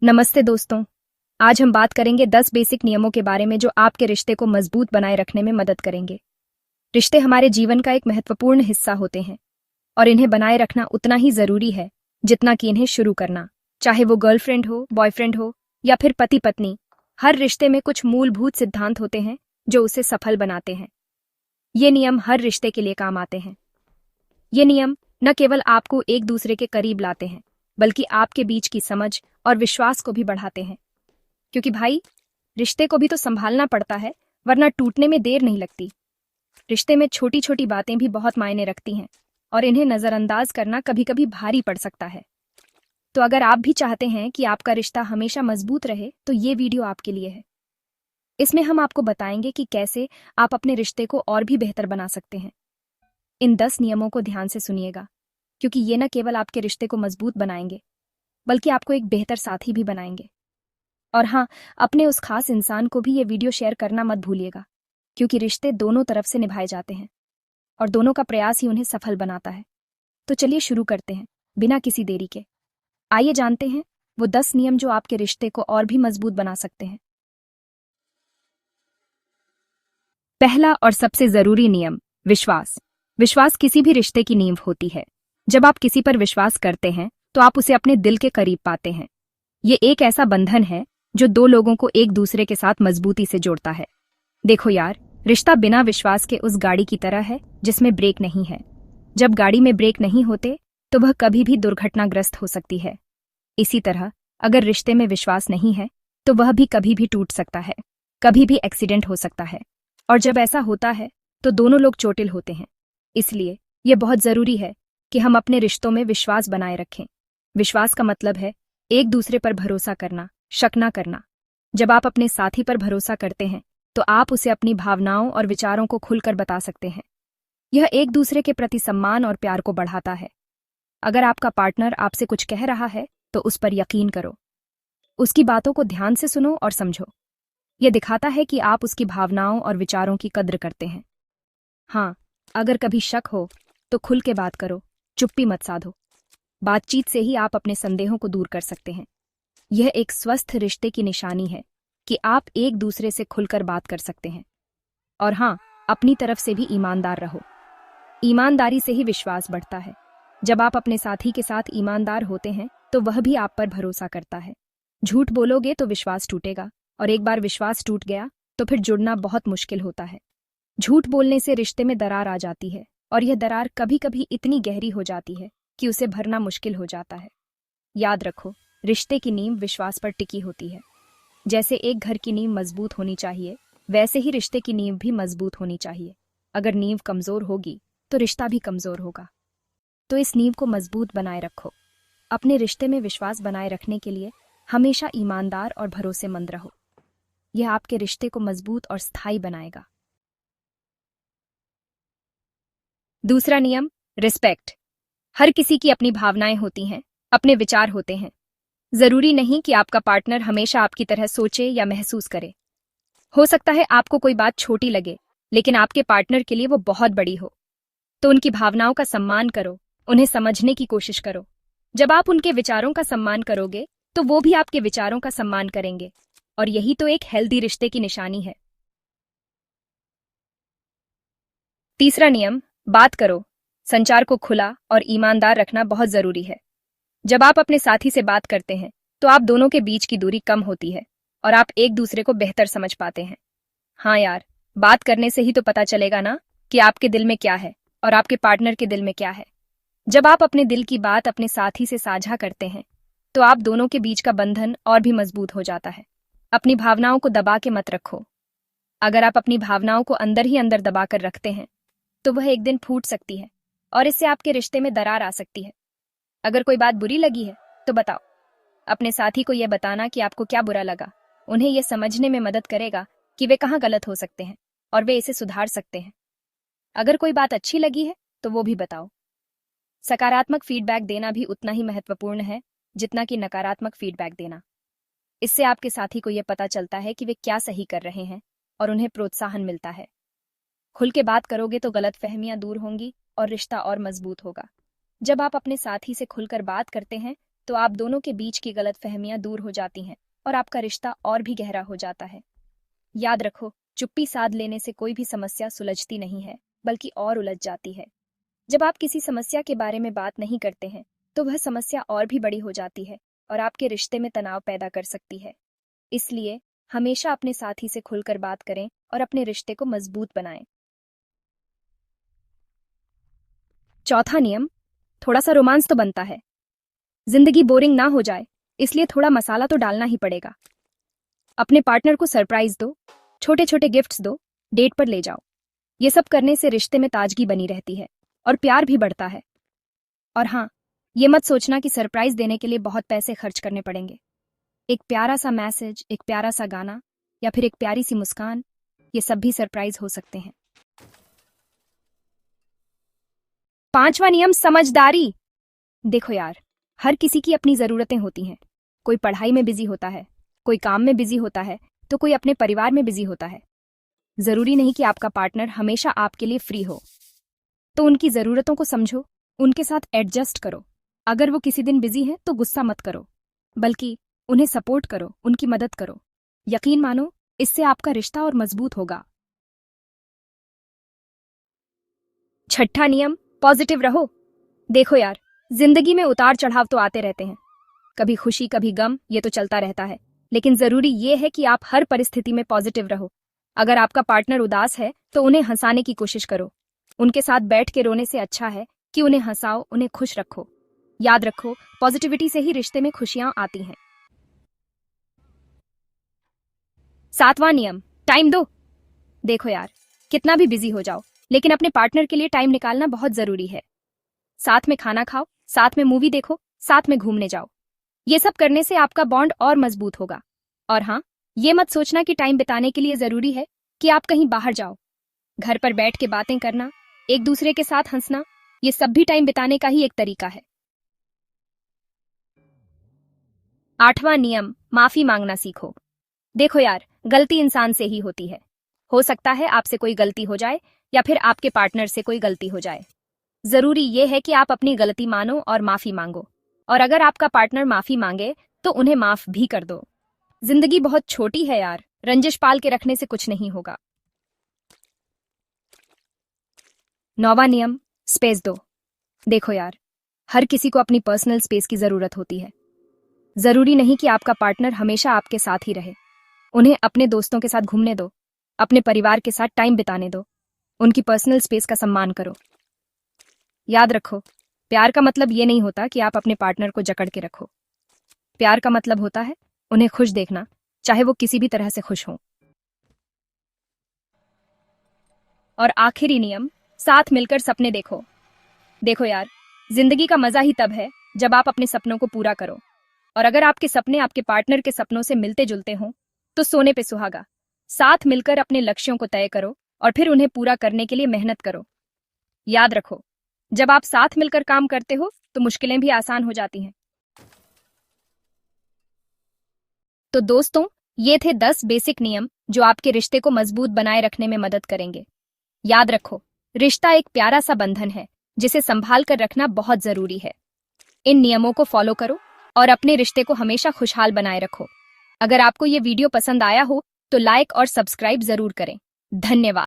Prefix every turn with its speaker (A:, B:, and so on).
A: नमस्ते दोस्तों। आज हम बात करेंगे 10 बेसिक नियमों के बारे में जो आपके रिश्ते को मजबूत बनाए रखने में मदद करेंगे। रिश्ते हमारे जीवन का एक महत्वपूर्ण हिस्सा होते हैं और इन्हें बनाए रखना उतना ही जरूरी है जितना कि इन्हें शुरू करना। चाहे वो गर्लफ्रेंड हो, बॉयफ्रेंड हो या फिर पति पत्नी, हर रिश्ते में कुछ मूलभूत सिद्धांत होते हैं जो उसे सफल बनाते हैं। ये नियम हर रिश्ते के लिए काम आते हैं। ये नियम न केवल आपको एक दूसरे के करीब लाते हैं बल्कि आपके बीच की समझ और विश्वास को भी बढ़ाते हैं। क्योंकि भाई, रिश्ते को भी तो संभालना पड़ता है, वरना टूटने में देर नहीं लगती। रिश्ते में छोटी छोटी बातें भी बहुत मायने रखती हैं और इन्हें नजरअंदाज करना कभी कभी भारी पड़ सकता है। तो अगर आप भी चाहते हैं कि आपका रिश्ता हमेशा मजबूत रहे तो ये वीडियो आपके लिए है। इसमें हम आपको बताएंगे कि कैसे आप अपने रिश्ते को और भी बेहतर बना सकते हैं। इन 10 नियमों को ध्यान से सुनिएगा, क्योंकि ये न केवल आपके रिश्ते को मजबूत बनाएंगे बल्कि आपको एक बेहतर साथी भी बनाएंगे। और हाँ, अपने उस खास इंसान को भी ये वीडियो शेयर करना मत भूलिएगा, क्योंकि रिश्ते दोनों तरफ से निभाए जाते हैं और दोनों का प्रयास ही उन्हें सफल बनाता है। तो चलिए शुरू करते हैं बिना किसी देरी के। आइए जानते हैं वो 10 नियम जो आपके रिश्ते को और भी मजबूत बना सकते हैं। पहला और सबसे जरूरी नियम, विश्वास। विश्वास किसी भी रिश्ते की नींव होती है। जब आप किसी पर विश्वास करते हैं तो आप उसे अपने दिल के करीब पाते हैं। ये एक ऐसा बंधन है जो दो लोगों को एक दूसरे के साथ मजबूती से जोड़ता है। देखो यार, रिश्ता बिना विश्वास के उस गाड़ी की तरह है जिसमें ब्रेक नहीं है। जब गाड़ी में ब्रेक नहीं होते तो वह कभी भी दुर्घटनाग्रस्त हो सकती है। इसी तरह अगर रिश्ते में विश्वास नहीं है तो वह भी कभी भी टूट सकता है, कभी भी एक्सीडेंट हो सकता है। और जब ऐसा होता है तो दोनों लोग चोटिल होते हैं। इसलिए यह बहुत जरूरी है कि हम अपने रिश्तों में विश्वास बनाए रखें। विश्वास का मतलब है एक दूसरे पर भरोसा करना, शक न करना। जब आप अपने साथी पर भरोसा करते हैं तो आप उसे अपनी भावनाओं और विचारों को खुलकर बता सकते हैं। यह एक दूसरे के प्रति सम्मान और प्यार को बढ़ाता है। अगर आपका पार्टनर आपसे कुछ कह रहा है तो उस पर यकीन करो। उसकी बातों को ध्यान से सुनो और समझो। यह दिखाता है कि आप उसकी भावनाओं और विचारों की कद्र करते हैं। हाँ, अगर कभी शक हो तो खुल के बात करो, चुप्पी मत साधो। बातचीत से ही आप अपने संदेहों को दूर कर सकते हैं। यह एक स्वस्थ रिश्ते की निशानी है कि आप एक दूसरे से खुलकर बात कर सकते हैं। और हाँ, अपनी तरफ से भी ईमानदार रहो। ईमानदारी से ही विश्वास बढ़ता है। जब आप अपने साथी के साथ ईमानदार होते हैं तो वह भी आप पर भरोसा करता है। झूठ बोलोगे तो विश्वास टूटेगा, और एक बार विश्वास टूट गया तो फिर जुड़ना बहुत मुश्किल होता है। झूठ बोलने से रिश्ते में दरार आ जाती है और यह दरार कभी कभी इतनी गहरी हो जाती है कि उसे भरना मुश्किल हो जाता है। याद रखो, रिश्ते की नींव विश्वास पर टिकी होती है। जैसे एक घर की नींव मजबूत होनी चाहिए, वैसे ही रिश्ते की नींव भी मजबूत होनी चाहिए। अगर नींव कमजोर होगी तो रिश्ता भी कमजोर होगा। तो इस नींव को मजबूत बनाए रखो। अपने रिश्ते में विश्वास बनाए रखने के लिए हमेशा ईमानदार और भरोसेमंद रहो। यह आपके रिश्ते को मजबूत और स्थायी बनाएगा। दूसरा नियम, रिस्पेक्ट। हर किसी की अपनी भावनाएं होती हैं, अपने विचार होते हैं। जरूरी नहीं कि आपका पार्टनर हमेशा आपकी तरह सोचे या महसूस करे। हो सकता है आपको कोई बात छोटी लगे, लेकिन आपके पार्टनर के लिए वो बहुत बड़ी हो। तो उनकी भावनाओं का सम्मान करो, उन्हें समझने की कोशिश करो। जब आप उनके विचारों का सम्मान करोगे तो वो भी आपके विचारों का सम्मान करेंगे, और यही तो एक हेल्दी रिश्ते की निशानी है। तीसरा नियम, बात करो। संचार को खुला और ईमानदार रखना बहुत जरूरी है। जब आप अपने साथी से बात करते हैं तो आप दोनों के बीच की दूरी कम होती है और आप एक दूसरे को बेहतर समझ पाते हैं। हाँ यार, बात करने से ही तो पता चलेगा ना कि आपके दिल में क्या है और आपके पार्टनर के दिल में क्या है। जब आप अपने दिल की बात अपने साथी से साझा करते हैं तो आप दोनों के बीच का बंधन और भी मजबूत हो जाता है। अपनी भावनाओं को दबा के मत रखो। अगर आप अपनी भावनाओं को अंदर ही अंदर दबा कर रखते हैं तो वह एक दिन फूट सकती है और इससे आपके रिश्ते में दरार आ सकती है। अगर कोई बात बुरी लगी है तो बताओ। अपने साथी को यह बताना कि आपको क्या बुरा लगा उन्हें यह समझने में मदद करेगा कि वे कहाँ गलत हो सकते हैं और वे इसे सुधार सकते हैं। अगर कोई बात अच्छी लगी है तो वो भी बताओ। सकारात्मक फीडबैक देना भी उतना ही महत्वपूर्ण है जितना कि नकारात्मक फीडबैक देना। इससे आपके साथी को यह पता चलता है कि वे क्या सही कर रहे हैं और उन्हें प्रोत्साहन मिलता है। खुल के बात करोगे तो गलतफहमियां दूर होंगी और रिश्ता और मजबूत होगा। जब आप अपने साथी से खुलकर बात करते हैं तो आप दोनों के बीच की गलतफहमियां दूर हो जाती हैं और आपका रिश्ता और भी गहरा हो जाता है। याद रखो, चुप्पी साध लेने से कोई भी समस्या सुलझती नहीं है, बल्कि और उलझ जाती है। जब आप किसी समस्या के बारे में बात नहीं करते हैं, तो वह समस्या और भी बड़ी हो जाती है और आपके रिश्ते में तनाव पैदा कर सकती है। इसलिए हमेशा अपने साथी से खुलकर बात करें और अपने रिश्ते को मजबूत बनाएं। चौथा नियम, थोड़ा सा रोमांस तो बनता है। जिंदगी बोरिंग ना हो जाए, इसलिए थोड़ा मसाला तो डालना ही पड़ेगा। अपने पार्टनर को सरप्राइज दो, छोटे छोटे गिफ्ट्स दो, डेट पर ले जाओ। ये सब करने से रिश्ते में ताजगी बनी रहती है और प्यार भी बढ़ता है। और हाँ, ये मत सोचना कि सरप्राइज देने के लिए बहुत पैसे खर्च करने पड़ेंगे। एक प्यारा सा मैसेज, एक प्यारा सा गाना या फिर एक प्यारी सी मुस्कान, ये सब भी सरप्राइज हो सकते हैं। पांचवा नियम, समझदारी। देखो यार, हर किसी की अपनी जरूरतें होती हैं। कोई पढ़ाई में बिजी होता है, कोई काम में बिजी होता है, तो कोई अपने परिवार में बिजी होता है। जरूरी नहीं कि आपका पार्टनर हमेशा आपके लिए फ्री हो। तो उनकी जरूरतों को समझो, उनके साथ एडजस्ट करो। अगर वो किसी दिन बिजी है तो गुस्सा मत करो, बल्कि उन्हें सपोर्ट करो, उनकी मदद करो। यकीन मानो, इससे आपका रिश्ता और मजबूत होगा। छठा नियम, पॉजिटिव रहो। देखो यार, जिंदगी में उतार चढ़ाव तो आते रहते हैं। कभी खुशी, कभी गम, ये तो चलता रहता है। लेकिन जरूरी ये है कि आप हर परिस्थिति में पॉजिटिव रहो। अगर आपका पार्टनर उदास है तो उन्हें हंसाने की कोशिश करो। उनके साथ बैठ के रोने से अच्छा है कि उन्हें हंसाओ, उन्हें खुश रखो। याद रखो, पॉजिटिविटी से ही रिश्ते में खुशियां आती हैं। सातवां नियम, टाइम दो। देखो यार, कितना भी बिजी हो जाओ, लेकिन अपने पार्टनर के लिए टाइम निकालना बहुत जरूरी है। साथ में खाना खाओ, साथ में मूवी देखो, साथ में घूमने जाओ। ये सब करने से आपका बॉन्ड और मजबूत होगा। और हाँ, ये मत सोचना कि टाइम बिताने के लिए जरूरी है कि आप कहीं बाहर जाओ। घर पर बैठ के बातें करना, एक दूसरे के साथ हंसना, ये सब भी टाइम बिताने का ही एक तरीका है। आठवां नियम, माफी मांगना सीखो। देखो यार, गलती इंसान से ही होती है। हो सकता है आपसे कोई गलती हो जाए या फिर आपके पार्टनर से कोई गलती हो जाए। जरूरी ये है कि आप अपनी गलती मानो और माफी मांगो। और अगर आपका पार्टनर माफी मांगे तो उन्हें माफ भी कर दो। जिंदगी बहुत छोटी है यार, रंजिश पाल के रखने से कुछ नहीं होगा। नौवां नियम, स्पेस दो। देखो यार, हर किसी को अपनी पर्सनल स्पेस की जरूरत होती है। जरूरी नहीं कि आपका पार्टनर हमेशा आपके साथ ही रहे। उन्हें अपने दोस्तों के साथ घूमने दो, अपने परिवार के साथ टाइम बिताने दो। उनकी पर्सनल स्पेस का सम्मान करो। याद रखो, प्यार का मतलब ये नहीं होता कि आप अपने पार्टनर को जकड़ के रखो। प्यार का मतलब होता है उन्हें खुश देखना, चाहे वो किसी भी तरह से खुश हों। और आखिरी नियम, साथ मिलकर सपने देखो। देखो यार, जिंदगी का मजा ही तब है जब आप अपने सपनों को पूरा करो। और अगर आपके सपने आपके पार्टनर के सपनों से मिलते जुलते हों, तो सोने पे सुहागा। साथ मिलकर अपने लक्ष्यों को तय करो और फिर उन्हें पूरा करने के लिए मेहनत करो। याद रखो, जब आप साथ मिलकर काम करते हो तो मुश्किलें भी आसान हो जाती हैं। तो दोस्तों, ये थे 10 बेसिक नियम जो आपके रिश्ते को मजबूत बनाए रखने में मदद करेंगे। याद रखो, रिश्ता एक प्यारा सा बंधन है जिसे संभाल कर रखना बहुत जरूरी है। इन नियमों को फॉलो करो और अपने रिश्ते को हमेशा खुशहाल बनाए रखो। अगर आपको ये वीडियो पसंद आया हो तो लाइक और सब्सक्राइब जरूर करें। धन्यवाद।